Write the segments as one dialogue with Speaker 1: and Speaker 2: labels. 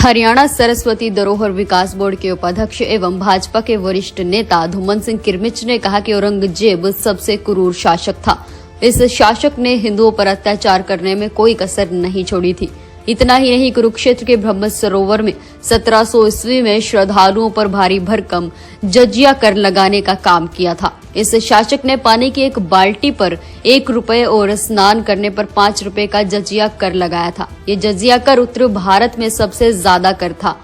Speaker 1: हरियाणा सरस्वती धरोहर विकास बोर्ड के उपाध्यक्ष एवं भाजपा के वरिष्ठ नेता धूमन सिंह किरमिच ने कहा कि औरंगजेब सबसे क्रूर शासक था। इस शासक ने हिंदुओं पर अत्याचार करने में कोई कसर नहीं छोड़ी थी। इतना ही नहीं, कुरुक्षेत्र के ब्रह्म सरोवर में 1700 ईस्वी में श्रद्धालुओं पर भारी भरकम जजिया कर लगाने का काम किया था। इस शासक ने पानी की एक बाल्टी पर 1 रुपए और स्नान करने पर 5 रुपए का जजिया कर लगाया था। ये जजिया कर उत्तर भारत में सबसे ज्यादा कर था।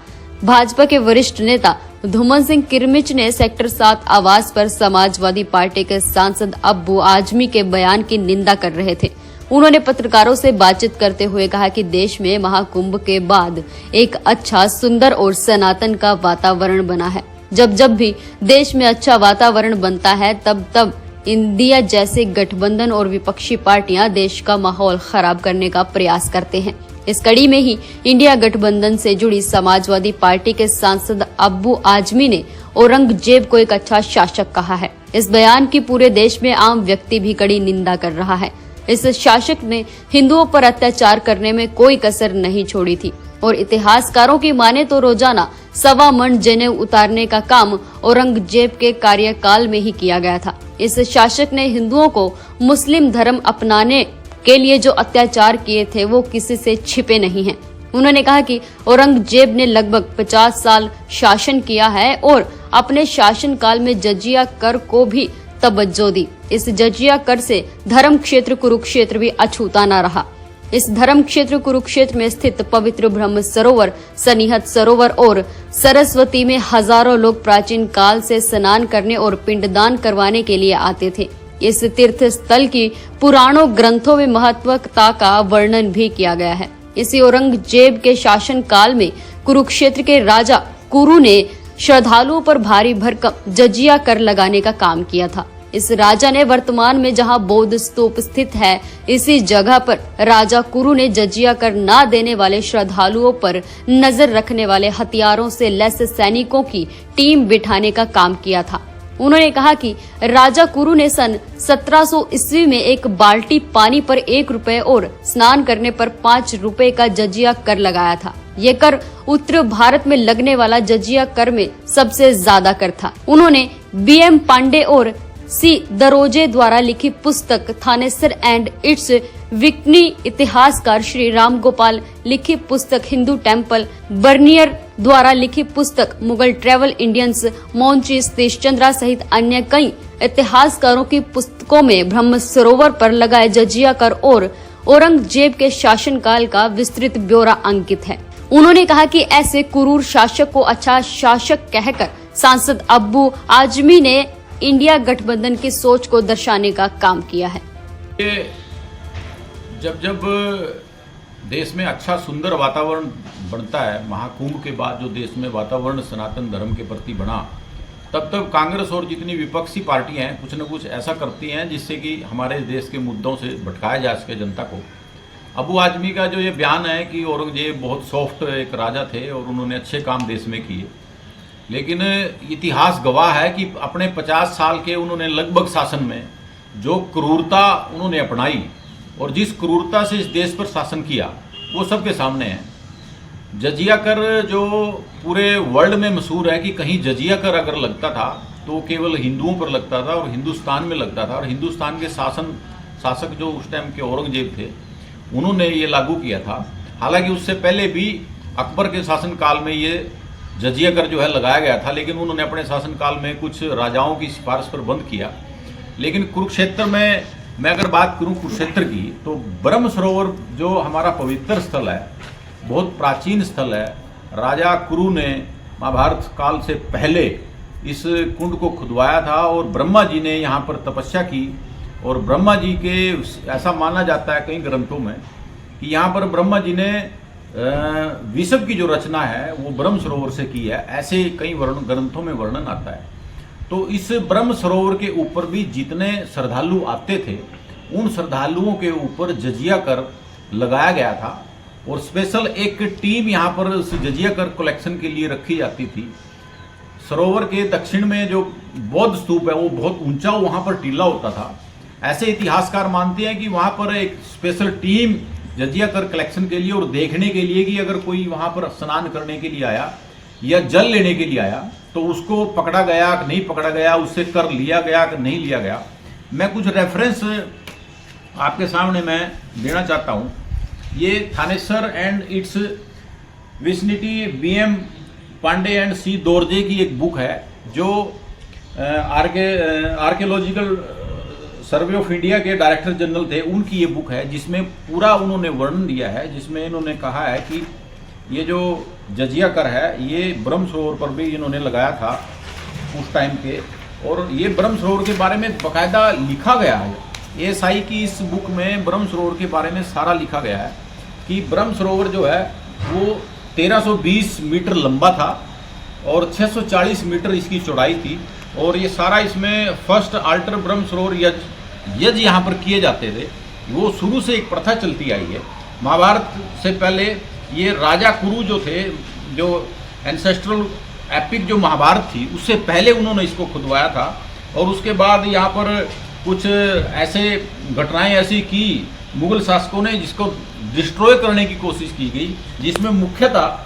Speaker 1: भाजपा के वरिष्ठ नेता धूमन सिंह किरमिच ने सेक्टर 7 आवास पर समाजवादी पार्टी के सांसद अब्बू आजमी के बयान की निंदा कर रहे थे। उन्होंने पत्रकारों से बातचीत करते हुए कहा कि देश में महाकुंभ के बाद एक अच्छा, सुंदर और सनातन का वातावरण बना है। जब जब भी देश में अच्छा वातावरण बनता है तब तब इंडिया जैसे गठबंधन और विपक्षी पार्टियां देश का माहौल खराब करने का प्रयास करते हैं। इस कड़ी में ही इंडिया गठबंधन से जुड़ी समाजवादी पार्टी के सांसद अब्बू आजमी ने औरंगजेब को एक अच्छा शासक कहा है। इस बयान की पूरे देश में आम व्यक्ति भी कड़ी निंदा कर रहा है। इस शासक ने हिंदुओं पर अत्याचार करने में कोई कसर नहीं छोड़ी थी और इतिहासकारों की माने तो रोजाना 1.25 मन जनेऊ उतारने का काम औरंगजेब के कार्यकाल में ही किया गया था। इस शासक ने हिंदुओं को मुस्लिम धर्म अपनाने के लिए जो अत्याचार किए थे वो किसी से छिपे नहीं हैं। उन्होंने कहा कि औरंगजेब ने लगभग 50 साल शासन किया है और अपने शासन काल में जजिया कर को भी तवज्जो दी। इस जजिया कर से धर्म क्षेत्र कुरुक्षेत्र भी अछूता न रहा। इस धर्म क्षेत्र कुरुक्षेत्र में स्थित पवित्र ब्रह्म सरोवर, सनिहत सरोवर और सरस्वती में हजारों लोग प्राचीन काल से स्नान करने और पिंडदान करवाने के लिए आते थे। इस तीर्थ स्थल की पुराणों ग्रंथों में महत्वता का वर्णन भी किया गया है। इसी औरंगजेब के शासन काल में कुरुक्षेत्र के राजा कुरु ने श्रद्धालुओं पर भारी भरकम जजिया कर लगाने का काम किया था। इस राजा ने वर्तमान में जहां बौद्ध स्तूप स्थित है, इसी जगह पर राजा कुरु ने जजिया कर न देने वाले श्रद्धालुओं पर नजर रखने वाले हथियारों से लैस सैनिकों की टीम बिठाने का काम किया था। उन्होंने कहा कि राजा कुरु ने सन 1700 ईस्वी में एक बाल्टी पानी पर 1 रुपए और स्नान करने पर 5 रुपए का जजिया कर लगाया था। ये कर उत्तर भारत में लगने वाला जजिया कर में सबसे ज्यादा कर था। उन्होंने BM पांडे और C दरोजे द्वारा लिखी पुस्तक थानेसर एंड इट्स विक्नी, इतिहासकार श्री राम गोपाल लिखी पुस्तक हिंदू टेम्पल, बर्नियर द्वारा लिखी पुस्तक मुगल ट्रेवल इंडियंस, मोंची सतीश चंद्रा सहित अन्य कई इतिहासकारों की पुस्तकों में ब्रह्म सरोवर पर लगाए जजिया कर और औरंगजेब के शासनकाल का विस्तृत ब्यौरा अंकित है। उन्होंने कहा कि ऐसे क्रूर शासक को अच्छा शासक कहकर सांसद अब्बू आजमी ने इंडिया गठबंधन की सोच को दर्शाने का काम किया है।
Speaker 2: जब देश में अच्छा, सुंदर वातावरण बनता है, महाकुंभ के बाद जो देश में वातावरण सनातन धर्म के प्रति बना, तब कांग्रेस और जितनी विपक्षी पार्टियां हैं कुछ न कुछ ऐसा करती हैं जिससे कि हमारे देश के मुद्दों से भटकाया जा सके जनता को। अबू आजमी का जो ये बयान है कि औरंगजेब बहुत सॉफ्ट एक राजा थे और उन्होंने अच्छे काम देश में किए, लेकिन इतिहास गवाह है कि अपने 50 साल के उन्होंने लगभग शासन में जो क्रूरता उन्होंने अपनाई और जिस क्रूरता से इस देश पर शासन किया वो सबके सामने है। जजिया कर जो पूरे वर्ल्ड में मशहूर है कि कहीं जजिया कर अगर लगता था तो केवल हिंदुओं पर लगता था और हिंदुस्तान में लगता था, और हिंदुस्तान के शासक जो उस टाइम के औरंगजेब थे उन्होंने ये लागू किया था। हालांकि उससे पहले भी अकबर के शासनकाल में ये जजिया कर जो है लगाया गया था, लेकिन उन्होंने अपने शासनकाल में कुछ राजाओं की सिफारिश पर बंद किया। लेकिन कुरुक्षेत्र में मैं अगर बात करूं कुरुक्षेत्र की, तो ब्रह्म सरोवर जो हमारा पवित्र स्थल है, बहुत प्राचीन स्थल है। राजा कुरु ने महाभारत काल से पहले इस कुंड को खुदवाया था और ब्रह्मा जी ने यहाँ पर तपस्या की, और ब्रह्मा जी के ऐसा माना जाता है कई ग्रंथों में कि यहाँ पर ब्रह्मा जी ने विश्व की जो रचना है वो ब्रह्म सरोवर से की है, ऐसे कई ग्रंथों में वर्णन आता है। तो इस ब्रह्म सरोवर के ऊपर भी जितने श्रद्धालु आते थे उन श्रद्धालुओं के ऊपर जजिया कर लगाया गया था और स्पेशल एक टीम यहाँ पर उस जजिया कर कलेक्शन के लिए रखी जाती थी। सरोवर के दक्षिण में जो बौद्ध स्तूप है वो बहुत ऊंचा वहाँ पर टीला होता था। ऐसे इतिहासकार मानते हैं कि वहाँ पर एक स्पेशल टीम जजिया कर कलेक्शन के लिए और देखने के लिए कि अगर कोई वहां पर स्नान करने के लिए आया या जल लेने के लिए आया तो उसको पकड़ा गया कि नहीं पकड़ा गया, उससे कर लिया गया कि नहीं लिया गया। मैं कुछ रेफरेंस आपके सामने मैं देना चाहता हूं। ये Thanesar and its vicinity BM Pandey and C Dorje की एक बुक है जो आर्कियोलॉजिकल सर्वे ऑफ इंडिया के डायरेक्टर जनरल थे, उनकी ये बुक है जिसमें पूरा उन्होंने वर्णन दिया है, जिसमें इन्होंने कहा है कि ये जो जजिया कर है ये ब्रह्म सरोवर पर भी इन्होंने लगाया था उस टाइम के, और ये ब्रह्म सरोवर के बारे में बाकायदा लिखा गया है। ASI की इस बुक में ब्रह्म सरोवर के बारे में सारा लिखा गया है कि ब्रह्म सरोवर जो है वो 1320 मीटर लंबा था और 640 मीटर इसकी चौड़ाई थी, और ये सारा इसमें फर्स्ट आल्टर ब्रह्म सरोवर यज्ञ यहाँ पर किए जाते थे। वो शुरू से एक प्रथा चलती आई है। महाभारत से पहले ये राजा कुरु जो थे, जो एंसेस्ट्रल एपिक जो महाभारत थी उससे पहले उन्होंने इसको खुदवाया था, और उसके बाद यहाँ पर कुछ ऐसे घटनाएं ऐसी की मुगल शासकों ने जिसको डिस्ट्रॉय करने की कोशिश की गई, जिसमें मुख्यतः,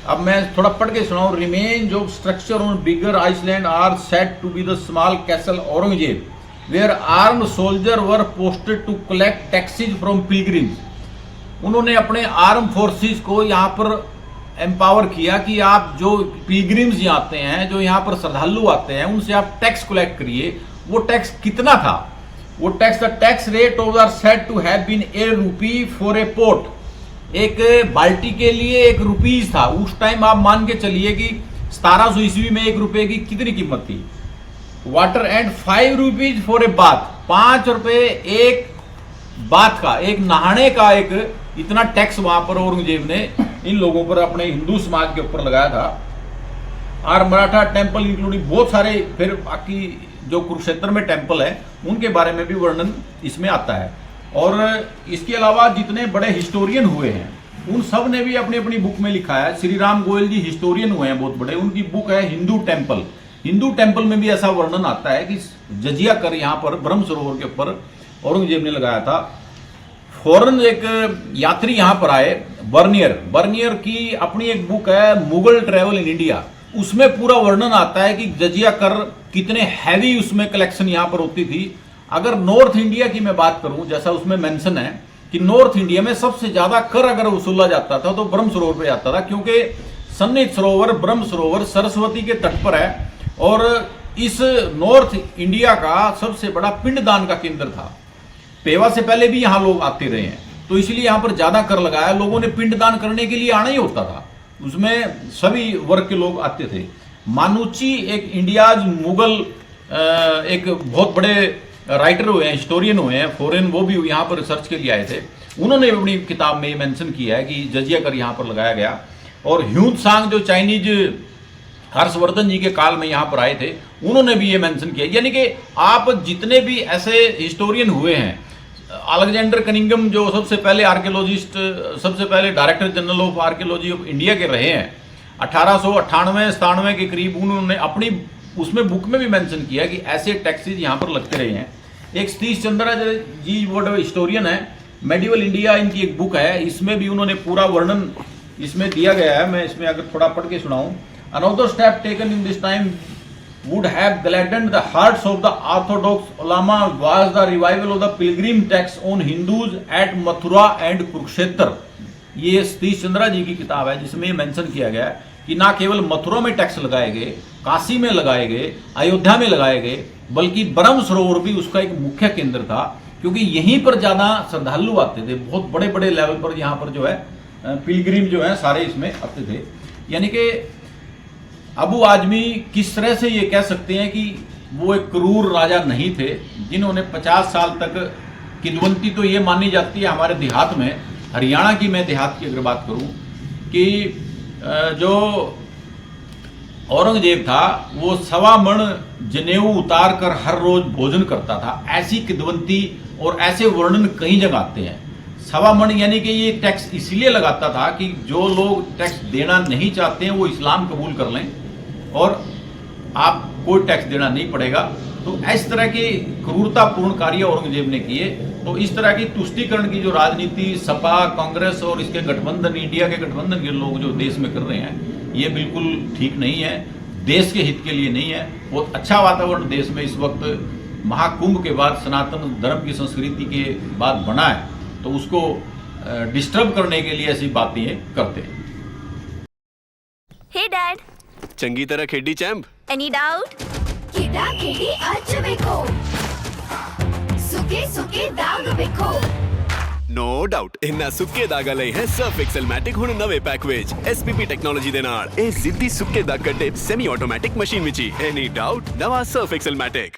Speaker 2: अब मैं थोड़ा पढ़ के सुनाऊं, remains of structure on bigger island are said to be the small castle Aurangzeb where armed soldier were posted to collect taxes from pilgrims. उन्होंने अपने आर्म फोर्सेस को यहाँ पर एम्पावर किया कि आप जो पिलग्रिम्स यहाँ आते हैं, जो यहाँ पर श्रद्धालु आते हैं, उनसे आप टैक्स कलेक्ट करिए। वो टैक्स कितना था? वो tax, the tax rate of are said to have been ₹1 for a port. एक बाल्टी के लिए ₹1 था उस टाइम। आप मान के चलिए कि 1700 ईस्वी में ₹1 की कितनी कीमत थी। Water and ₹5 for a bath, ₹5 एक बाथ का, एक नहाने का, एक इतना टैक्स वहां पर औरंगजेब ने इन लोगों पर, अपने हिंदू समाज के ऊपर लगाया था। और मराठा टेम्पल इंक्लूडिंग बहुत सारे, फिर बाकी जो कुरुक्षेत्र में टेम्पल है उनके बारे में भी वर्णन इसमें आता है। और इसके अलावा जितने बड़े हिस्टोरियन हुए हैं उन सब ने भी अपनी अपनी बुक में लिखा है। श्री राम गोयल जी हिस्टोरियन हुए हैं बहुत बड़े, उनकी बुक है हिंदू टेम्पल। हिंदू टेम्पल में भी ऐसा वर्णन आता है कि जजिया कर यहाँ पर ब्रह्म सरोवर के ऊपर औरंगजेब ने लगाया था। फॉरेन एक यात्री यहाँ पर आए, बर्नियर की अपनी एक बुक है मुगल ट्रेवल इन इंडिया, उसमें पूरा वर्णन आता है कि जजिया कर कितने हैवी उसमें कलेक्शन यहाँ पर होती थी। अगर नॉर्थ इंडिया की मैं बात करूं, जैसा उसमें मेंशन है कि नॉर्थ इंडिया में सबसे ज्यादा कर अगर वसूला जाता था तो ब्रह्म सरोवर पे जाता था, क्योंकि सन्निहित सरोवर ब्रह्म सरोवर सरस्वती के तट पर है और इस नॉर्थ इंडिया का सबसे बड़ा पिंडदान का केंद्र था। पेवा से पहले भी यहाँ लोग आते रहे हैं, तो इसलिए यहाँ पर ज्यादा कर लगाया। लोगों ने पिंडदान करने के लिए आना ही होता था, उसमें सभी वर्ग के लोग आते थे। मानुची एक इंडियाज मुगल एक बहुत बड़े राइटर हुए हैं, हिस्टोरियन हुए हैं फॉरेन, वो भी यहाँ पर रिसर्च के लिए आए थे। उन्होंने अपनी किताब में मेंशन किया है कि जजिया कर यहाँ पर लगाया गया। और ह्यून सांग जो चाइनीज हर्षवर्धन जी के काल में यहाँ पर आए थे, उन्होंने भी ये मेंशन किया। यानी कि आप जितने भी ऐसे हिस्टोरियन हुए हैं, अलेक्जेंडर कनिंगम जो सबसे पहले आर्कियोलॉजिस्ट, सबसे पहले director general of archaeology of India के रहे हैं 1898-97 के करीब, उन्होंने अपनी उसमें बुक में भी मेंशन किया कि ऐसे टैक्सेस यहाँ पर लगते रहे हैं। एक सतीश चंद्रा जी वो हिस्टोरियन है, मेडिवल इंडिया इनकी एक बुक है, इसमें भी उन्होंने पूरा वर्णन इसमें दिया गया है। मैं इसमें अगर थोड़ा पढ़ के सुनाऊं, another step taken in this time would have gladdened the hearts of the orthodox ulama was the revival of the pilgrim tax on Hindus at Mathura and Kurukshetra। ये सतीश चंद्रा जी की किताब है जिसमें मेंशन किया गया है कि ना केवल मथुरा में टैक्स लगाए गए, काशी में लगाए गए, अयोध्या में लगाए गए, बल्कि ब्रह्म सरोवर भी उसका एक मुख्य केंद्र था, क्योंकि यहीं पर ज्यादा श्रद्धालु आते थे। बहुत बड़े बड़े लेवल पर यहाँ पर जो है पिलग्रिम जो है सारे इसमें आते थे। यानी कि अबू आजमी किस तरह से ये कह सकते हैं कि वो एक क्रूर राजा नहीं थे, जिन्होंने 50 साल तक, किदवंती तो ये मानी जाती है हमारे देहात में, हरियाणा की मैं देहात की अगर बात करूं, कि जो औरंगजेब था वो 1.25 मण जनेऊ उतार कर हर रोज भोजन करता था। ऐसी किदवंती और ऐसे वर्णन कई जगह आते हैं। 1.25 मण यानी कि ये टैक्स इसलिए लगाता था कि जो लोग टैक्स देना नहीं चाहते हैं वो इस्लाम कबूल कर लें और आप कोई टैक्स देना नहीं पड़ेगा। तो इस तरह के क्रूरतापूर्ण कार्य औरंगजेब ने किए तो इस तरह की तुष्टीकरण की जो राजनीति सपा कांग्रेस और इसके गठबंधन इंडिया के गठबंधन के लोग जो देश में कर रहे हैं ये बिल्कुल ठीक नहीं है, देश के हित के लिए नहीं है। बहुत अच्छा वातावरण देश में इस वक्त महाकुंभ के बाद सनातन धर्म की संस्कृति के बाद बना है, तो उसको डिस्टर्ब करने के लिए ऐसी बातें करते हैं।
Speaker 3: Hey Dad,
Speaker 4: चंगी तरह खेडी चैंप।
Speaker 3: any doubt?
Speaker 5: किदा किडी अज वेखो सुके सुके दाग वेखो
Speaker 4: नो डाउट इन्ना सुक्के दागा ਲਈ ਹੈ ਸਰਫ ਐਕਸਲਮੈਟਿਕ ਹੁਣ ਨਵੇਂ ਪੈਕ ਵਿੱਚ SPP ਟੈਕਨੋਲੋਜੀ ਦੇ ਨਾਲ ਇਹ ਜ਼ਿੱਦੀ ਸੁੱਕੇ ਦਾਗ ਕੱਢੇ ਸੈਮੀ ਆਟੋਮੈਟਿਕ ਮਸ਼ੀਨ ਵਿੱਚ ਹੀ ਐਨੀ ਡਾਊਟ ਨਵਾਂ ਸਰਫ ਐਕਸਲਮੈਟਿਕ।